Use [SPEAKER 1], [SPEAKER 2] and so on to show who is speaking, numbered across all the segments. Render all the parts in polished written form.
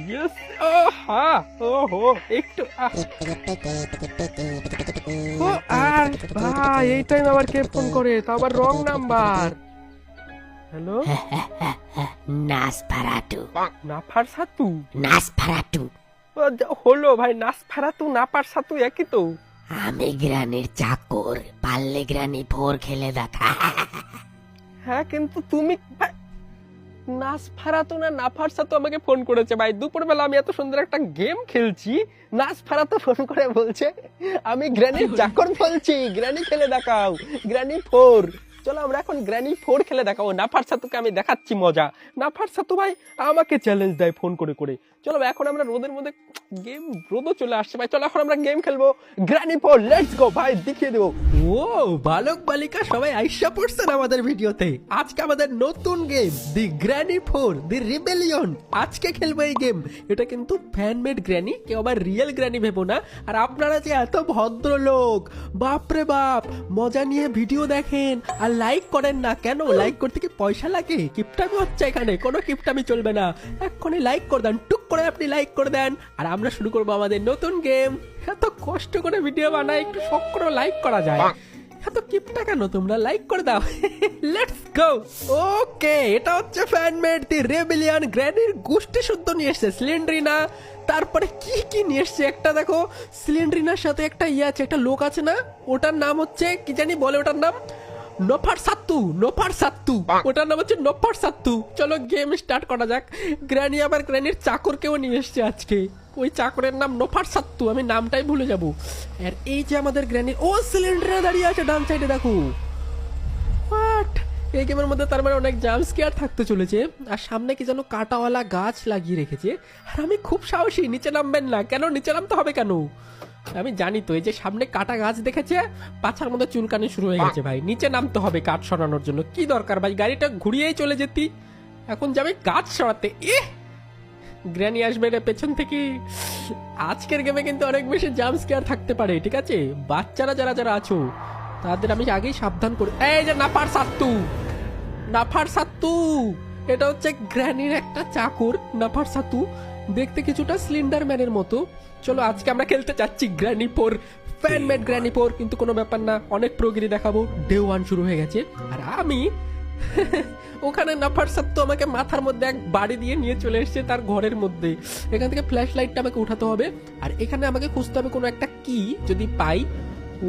[SPEAKER 1] Yes, হ্যাঁ, ওহো একটু ও আর ভাই এই টাইম আবার কে ফোন করে, তা আবার রং নাম্বার। হ্যালো,
[SPEAKER 2] নাসপারাটু
[SPEAKER 1] নাফার সাতু?
[SPEAKER 2] নাসপারাটু
[SPEAKER 1] হলো ভাই, নাসফারাতু নাপার সাতু একই তো।
[SPEAKER 2] আমি গ্রানির চাকর, পারলে গ্রানি ফোর খেলে দেখা।
[SPEAKER 1] হ্যাঁ কিন্তু তুমি নাসফারাতু না নাফার সাতু আমাকে ফোন করেছে ভাই দুপুরবেলা, আমি এত সুন্দর একটা গেম খেলছি, নাসফারাতু ফোন করে বলছে আমি গ্র্যানির চাকর বলছি, গ্র্যানি খেলে দেখাও, গ্র্যানি ফোর। চলো আমরা এখন গ্র্যানি ফোর খেলে দেখাবো, নাফার সাতুকে আমি দেখাচ্ছি মজা। নাফার সাতু ভাই আমাকে চ্যালেঞ্জ দেয় ফোন করে করে। চলো ভাই এখন আমরা রোদের মধ্যে গেম, রোদও চলে আসছে ভাই, চলো এখন আমরা গেম খেলবো গ্র্যানি ফোর, লেটস গো ভাই, দেখিয়ে দেবো। ও বালক বালিকা সবাই আইসা পড়ছেন আমাদের ভিডিওতে। আজকে আমাদের নতুন game the granny four the rebellion, আজকে খেলবো এই গেম। এটা কিন্তু ফ্যানমেড গ্র্যানি, কেউ আবার রিয়েল গ্র্যানি ভেবো না। আর আপনারা যে এত ভদ্রলোক, বাপরে বাপ, মজা নিয়ে ভিডিও দেখেন আর লাইক করেন না কেন? লাইক করতে কি পয়সা লাগে? কিপটামি হচ্ছে এখানে, কোনো কিপটামি চলবে না। এক্ষুনি লাইক করে দেন, টুক করে আপনি লাইক করে দেন, আর আমরা শুরু করবো আমাদের নতুন গেম। এত কষ্ট করে ভিডিও বানাই, একটু শখ করে লাইক করা যায়, এত কিপটা কেন তোমরা? লাইক করে দাও। Let's go. ওকে, এটা হচ্ছে ফ্যানমেড দি রেবেলিয়ন, গ্র্যানির গোষ্ঠী শুদ্ধ নিয়ে এসছে সিলিন্ড্রিনা। তারপরে কি কি নিয়ে এসছে একটা দেখো, সিলিন্ড্রিনার সাথে একটা ইয়ে আছে, একটা লোক আছে না, ওটার নাম হচ্ছে কি জানি বলে, ওটার নাম নফার সাত্তু, নফার সাত্তু, ওটার নাম হচ্ছে নফার সাত্তু। চলো গেম স্টার্ট করা যাক। গ্র্যানি আবার গ্র্যানির চাকরকেও নিয়ে এসছে আজকে, ওই চাকরের নাম নফার সাত্তু, আমি নামটাই ভুলে যাব। আর এই যে আমাদের গ্র্যানির, ও সিলিন্ডারে দাঁড়িয়ে আছে ডান সাইডে দেখো। হোয়াট, এই গেমের মধ্যে তার মানে অনেক জাম্প স্কেয়ার থাকতে চলেছে। আর সামনে কি যেন কাঁটাওয়ালা গাছ লাগিয়ে রেখেছে। আর আমি খুব সাহসী, নিচে নামবেন না কেন? নিচে নামতে হবে কেন? আমি জানি তো, এই যে সামনে কাটা গাছ দেখেছে, পাছার মধ্যে চুলকানি শুরু হয়ে গেছে ভাই, নিচে নামতে হবে কাঠ সরানোর জন্য। কি দরকার ভাই, গাড়িটা ঘুরিয়েই চলে যেতি, এখন যাবে গাছ সরাতে। গ্র্যানি আসবে রে পেছন থেকে। আজকের গেমে কিন্তু অনেক বেশি জাম্প স্কেয়ার থাকতে পারে, ঠিক আছে? বাচ্চারা যারা যারা আছো তাদের আমি আগেই সাবধান করি। এই যে নাফার সাত্তু, নাফার সাত্তু, এটা হচ্ছে গ্র্যানির একটা চাকর, নাফার সাত্তু, দেখতে কিছুটা স্লিন্ডার ম্যানের মতো। চলো আজকে আমরা খেলতে চাচ্ছি granny four, fan-made granny four, কিন্তু কোনো ব্যাপার না, অনেক প্রোগ্রেস দেখাবো। ডে 1 শুরু হয়ে গেছে, আর আমি ওখানে নাফার সাত্তু আমাকে মাথার মধ্যে এক বাড়ি দিয়ে নিয়ে চলে এসেছে তার ঘরের মধ্যে। এখান থেকে ফ্ল্যাশ লাইটটা আমাকে উঠাতে হবে, আর এখানে আমাকে খুঁজতে হবে কোনো একটা কি, যদি পাই।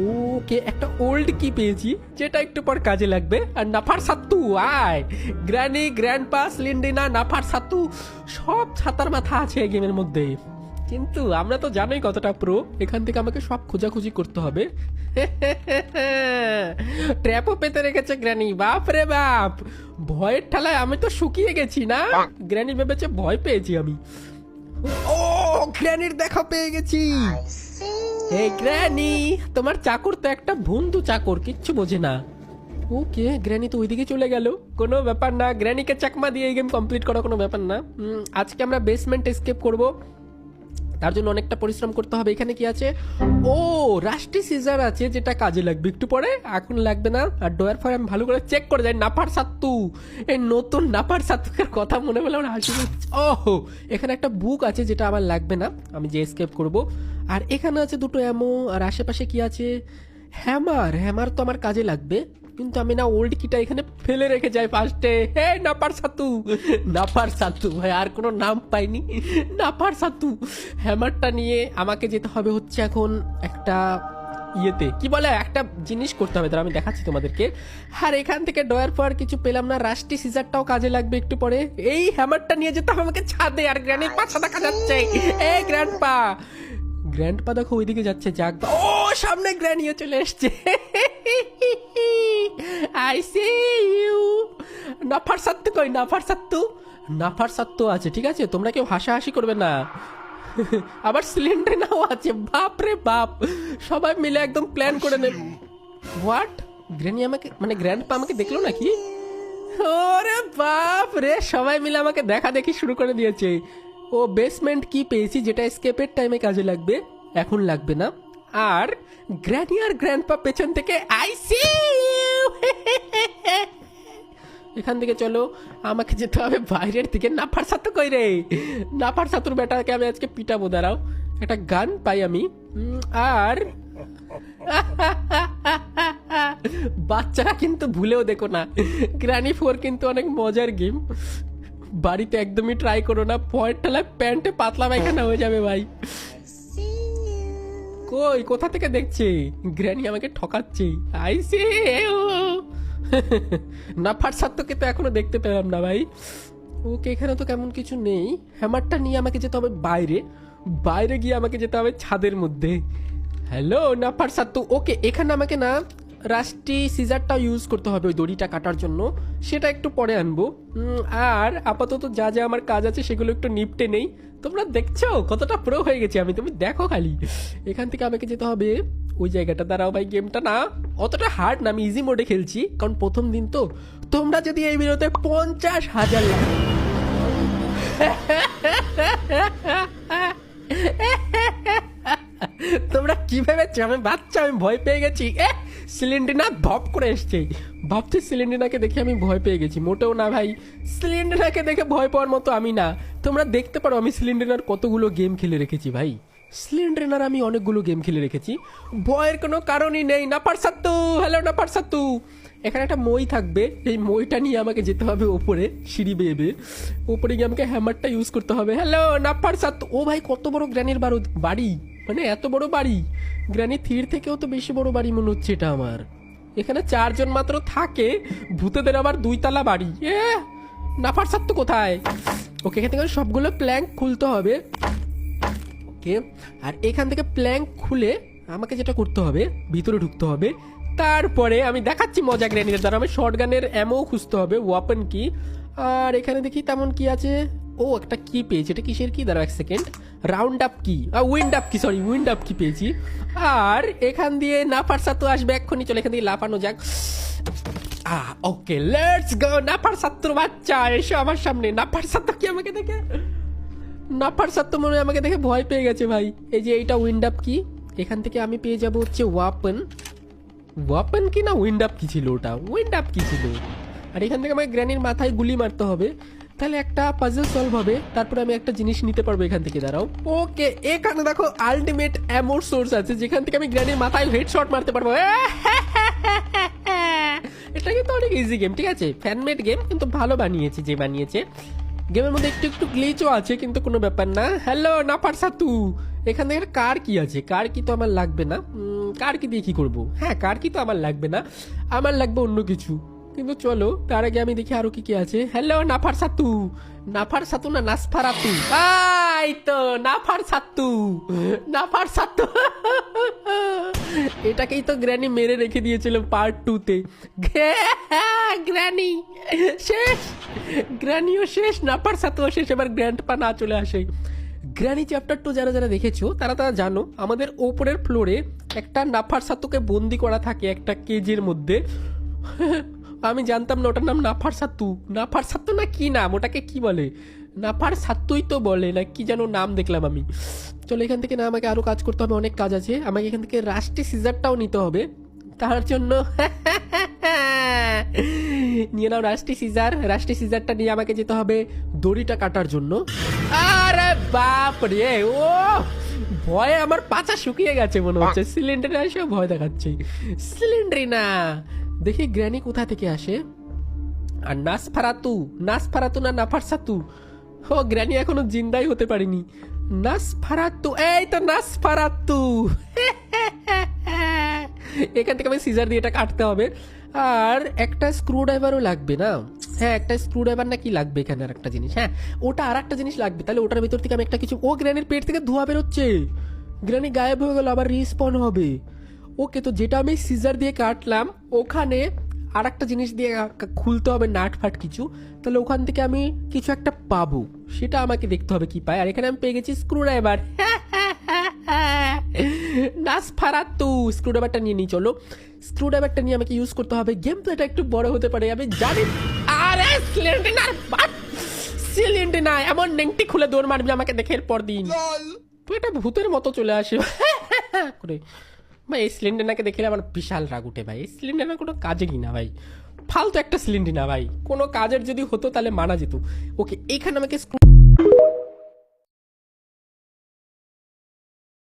[SPEAKER 1] ওকে, একটা ওল্ড কি পেয়েছি, যেটা একটু পর কাজে লাগবে। আর নাফার সাত্তু আয়, গ্র্যানি, গ্র্যান্ডপা, সিলিন্ড্রিনা, নাফার সাত্তু সব ছাতার মাথা আছে এই গেমের মধ্যে। কিন্তু আমরা তো জানোই কতটা প্রো, এখান থেকে আমাকে সব খোঁজাখুঁজি করতে হবে। ট্র্যাপও পেতে রেখেছে গ্র্যানি, বাপ রে বাপ, ভয়ের ঠালায় আমি তো শুকিয়ে গেছি না। গ্র্যানি ভেবেছে ভয় পেয়েছি আমি। ও গ্র্যানির দেখা পেয়ে গেছি। এই গ্র্যানি, তোমার চাকর তো একটা বন্ধু চাকর, কিচ্ছু বোঝে না। ওকে, গ্র্যানি তো ওইদিকে চলে গেল, কোনো ব্যাপার না, গ্র্যানিকে চাকমা দিয়ে এই গেম কমপ্লিট করা কোনো ব্যাপার না। আজকে আমরা বেসমেন্ট এসকেপ করব, তার জন্য অনেকটা পরিশ্রম করতে হবে। এখানে কি আছে? ও রাস্টি সিজার আছে, যেটা কাজে লাগবে একটু পরে, এখন লাগবে না। আর ডোয়ার ফর আমি ভালো করে চেক করে যাই। নাফার সাত্তু, এই নতুন নাফার সাত্তুকের কথা মনে হলে আমার হাসি পাচ্ছে। ওহো, এখানে একটা বুক আছে যেটা আমার লাগবে না, আমি যে এসকেপ করব। আর এখানে আছে দুটো অ্যামো, আর আশেপাশে কি আছে? হ্যামার, হ্যামার তো আমার কাজে লাগবে, কিন্তু আমি না ওল্ড কিটা এখানে ফেলে রেখে যাই ফার্স্টে। হে নাফার সাত্তু, নাফার সাত্তু ভাই, আর কোনো নাম পাইনি, নাফার সাত্তু। হ্যামারটা নিয়ে আমাকে যেতে হবে হচ্ছে এখন একটা ইয়েতে, কি বলে, একটা জিনিস করতে হবে, তার আমি দেখাচ্ছি তোমাদেরকে। আর এখান থেকে ডয়ার পর কিছু পেলাম না, রাস্টি সিজারটাও কাজে লাগবে একটু পরে। এই হ্যামারটা নিয়ে যেতে হবে আমাকে ছাদে, আর গ্র্যান্ডের পাছা দেখা যাচ্ছে। এই গ্র্যান্ডপা, গ্র্যান্ডপা দেখো ওইদিকে যাচ্ছে, যাক। ও সামনে গ্র্যানিও চলে এসছে। I see you. নাফার সাত্তু কই? নাফার সাত্তু, নাফার সাত্তু আছে, ঠিক আছে, তোমরা কেউ হাসাহাসি করবে না। আবার সিলিন্ডারও আছে, বাপ রে বাপ, সবাই মিলে একদম প্ল্যান করে নে। হোয়াট, গ্র্যানি আমাকে, মানে গ্র্যান্ডপা আমাকে দেখলো নাকি? ওরে বাপ রে, সবাই মিলে আমাকে দেখা দেখি শুরু করে দিয়েছে। ও বেসমেন্ট কি পেয়েছি, যেটা এসকেপের টাইমে কাজে লাগবে, এখন লাগবে না। আর গ্র্যানি আর গ্র্যান্ডপা পেছন থেকে আই সি ইউ। এখান থেকে চলো, আমাকে যেতে হবে বাইরের দিকে। নাফার সাতু কই রে? নাফার সাতুর বেটাকে আমি আজকে পিটাবো, দাঁড়াও। একটা গান পাই আমি, আর বাচ্চারা কিন্তু ভুলেও দেখো না, গ্র্যানি 4 কিন্তু অনেক মজার গেম। বাড়িতে একদমই ট্রাই করো না, পয়ের ঠেলায় প্যান্টে পাতলা পায়খানা হয়ে যাবে ভাই। কই, কোথা থেকে দেখছে? গ্র্যানি আমাকে ঠকাচ্ছে। আইসে নাফার সাত্তকে তো এখনো দেখতে পেলাম না ভাই। ওকে, এখানে তো কেমন কিছু নেই। হ্যামারটা নিয়ে আমাকে যেতে হবে বাইরে, বাইরে গিয়ে আমাকে যেতে হবে ছাদের মধ্যে। হ্যালো নাফার সাত্তু। ওকে, এখানে আমাকে না রাস্টি সিজারটা ইউজ করতে হবে ওই দড়িটা কাটার জন্য, সেটা একটু পরে আনবো। আর আপাতত যা যা আমার কাজ আছে সেগুলো একটু নিপটে নেই। তোমরা দেখছো কতটা প্রো হয়ে গেছি আমি, তুমি দেখো খালি। এখান থেকে আমাকে যেতে হবে ওই জায়গাটা। দাঁড়াও ভাই, গেমটা না অতটা হার্ড না, আমি ইজি মোডে খেলছি কারণ প্রথম দিন তো। তোমরা যদি এই ভিডিওতে 50,000 তোমরা কি ভেবেছো আমি বাচ্চা? আমি ভয় পেয়ে গেছি। সিলিন্ডার ধপ করে এসছে, ভাবছি সিলিন্ডারকে দেখে আমি ভয় পেয়ে গেছি। মোটেও না ভাই, সিলিন্ডারকে দেখে ভয় পাওয়ার মতো আমি না। তোমরা দেখতে পারো আমি সিলিন্ডার কতগুলো গেম খেলে রেখেছি ভাই। সিলিন্ডার আমি অনেকগুলো গেম খেলে রেখেছি, ভয়ের কোনো কারণই নেই। নাফার সাত্তু, হ্যালো নাফার সাত্তু। এখানে একটা মই থাকবে, এই মইটা নিয়ে আমাকে যেতে হবে ওপরে, সিঁড়ি বেয়ে বেয়ে ওপরে গিয়ে আমাকে হ্যামারটা ইউজ করতে হবে। হ্যালো নাফার সাত্তু। ও ভাই, কত বড় গ্র্যানির বাড়ি, মানে এত বড় বাড়ি। গ্র্যানি 3 থেকেও তো বেশি বড় বাড়ি মনে হচ্ছে এটা আমার। এখানে 4 জন মাত্র থাকে, ভূতেদের আবার 2 তলা বাড়ি। নাফার সাত্তু কোথায়? ওকে, এখান থেকে সবগুলো প্ল্যাঙ্ক খুলতে হবে। ওকে, আর এখান থেকে প্ল্যাঙ্ক খুলে আমাকে যেটা করতে হবে, ভিতরে ঢুকতে হবে। তারপরে আমি দেখাচ্ছি মজা গ্র্যানিদের দ্বারা। আমি শর্ট গানের অ্যামো খুঁজতে হবে, ওয়াপেন কি। আর এখানে দেখি তেমন কি আছে। ও, একটা কি পেয়েছি, এটা কিসের কি? দাঁড়াও 1 সেকেন্ড। রাউন্ড আপ কি, উইন্ড আপ কি, সরি উইন্ড আপ কি পেয়েছি। আর এখান দিয়ে নাফার সাত্তু আসবে এক্ষুনি, চলে এখান থেকে লাফানো যাক। ওকে, লেটস গো। নাফার সাত্তুর বাচ্চা এসো আমার সামনে। নাফার সাত্তু কি আমাকে দেখে, নাফার সাত্তু মনে হয় আমাকে দেখে ভয় পেয়ে গেছে ভাই। এই যে এইটা উইন্ড আপ কি, এখান থেকে আমি পেয়ে যাব হচ্ছে ওয়াপেন। ওয়াপেন কি না উইন্ড আপ কি ছিল? ওটা উইন্ড আপ কি ছিল? আর এখান থেকে আমাকে গ্র্যানির মাথায় গুলি মারতে হবে, তাহলে একটা পাজল সলভ হবে। তারপরে আমি একটা জিনিস নিতে পারবো এখান থেকে। দাঁড়াও। ওকে, এখানে দেখো আলটিমেট অ্যামোর সোর্স আছে, যেখান থেকে আমি গ্র্যানির মাথায় হেডশট মারতে পারবো। এটা কিন্তু অনেক ইজি গেম, ঠিক আছে? ফ্যানমেড গেম, কিন্তু ভালো বানিয়েছে যে বানিয়েছে। গেমের মধ্যে একটু একটু গ্লিচও আছে, কিন্তু কোনো ব্যাপার না। হ্যালো নাফার সাত্তু। এখান থেকে কার কি আছে? কার কি তো আমার লাগবে না। কার কি দিয়ে কি করবো? হ্যাঁ, কার কি তো আমার লাগবে না, আমার লাগবে অন্য কিছু। কিন্তু চলো, তার আগে আমি দেখি আরো কি কি আছে। হ্যালো নাফার সাত্তু। নাফার সাত্তু না নাসফারাতু? এই তো নাফার সাত্তু, নাফার সাত্তু। এটাকেই তো গ্র্যানি মেরে রেখে দিয়েছিল পার্ট 2-তে। গ্র্যানি শেষ, গ্র্যানিও শেষ, নাফার সাত্তুও শেষ। এবার গ্র্যান্ডপা না চলে আসে। গ্র্যানি চ্যাপ্টার 2 যারা যারা দেখেছো তারা তারা জানো, আমাদের ওপরের ফ্লোরে একটা নাফার সাত্তুকে বন্দি করা থাকে একটা কেজের মধ্যে। আমি জানতাম না ওটার নাম নাফার সাত্তু। নাফার সাত্তু না কি নাম, ওটাকে কি বলে? নাফার সাত্তুই তো বলে না কি যেন নাম দেখলাম আমি। চলো, এখান থেকে না আমাকে আরো কাজ করতে হবে, অনেক কাজ আছে। আমাকে এখান থেকে রাস্টি সিজারটাও নিতে হবে, তার জন্য নিয়ে নাও রাস্টি সিজার। রাস্টি সিজারটা নিয়ে আমাকে যেতে হবে দড়িটা কাটার জন্য। আরে বাপ রে, ও ভয়ে আমার পাছা শুকিয়ে গেছে মনে হচ্ছে। সিলিন্ডারে এসে ভয় দেখাচ্ছে। সিলিন্ডারি না, দেখি গ্র্যানি কোথা থেকে আসে। আর নাসফারাতু, নাসফারাতু না নাফার সাত্তু? ও, গ্র্যানি এখনো জিন্দাই হতে পারিনি। নাসফারাতু, এই তো নাসফারাতু। এখান থেকে আমি সিজার দিয়ে এটা কাটতে হবে। আর একটা স্ক্রু ড্রাইভারও লাগবে না? হ্যাঁ, একটা স্ক্রু ড্রাইভার না কি লাগবে এখানে, আর একটা জিনিস। হ্যাঁ, ওটা আর একটা জিনিস লাগবে। তাহলে ওটার ভিতর থেকে আমি একটা কিছু। ও, গ্র্যানির পেট থেকে ধোঁয়া বেরোচ্ছে। গ্র্যানি গায়েব হয়ে গেল, আবার রিস্পন হবে। ওকে, তো যেটা আমি সিজার দিয়ে কাটলাম ওখানে আর একটা জিনিস দিয়ে খুলতে হবে, নাট ফাট কিছু। তাহলে ওখান থেকে আমি কিছু একটা পাবো, সেটা আমাকে দেখতে হবে কি পাই। আর এখানে আমি পেয়ে গেছি স্ক্রু ড্রাইভার। নাসফারাতু, স্ক্রু ড্রাইভারটা নিয়ে নিই। চলো, স্ক্রু ড্রাইভারটা নিয়ে আমাকে ইউজ করতে হবে। গেম প্লেটা একটু বড় হতে পারে আমি জানি। আরে সিলিন্ডার না, এমন নেংটি খুলে দৌড় মারবি আমাকে দেখে এর দিন। তুই এটা ভূতের মতো চলে আসে করে ভাই। এই সিলিন্ডারটাকে দেখলে আমার বিশাল রাগ উঠে ভাই। এই সিলিন্ডার কোনো কাজে কিনা ভাই। ফালতু একটা সিলিন্ডার না ভাই, কোনো কাজের যদি হতো তাহলে মানা যেত। ওকে, এখানে আমাকে স্ক্রু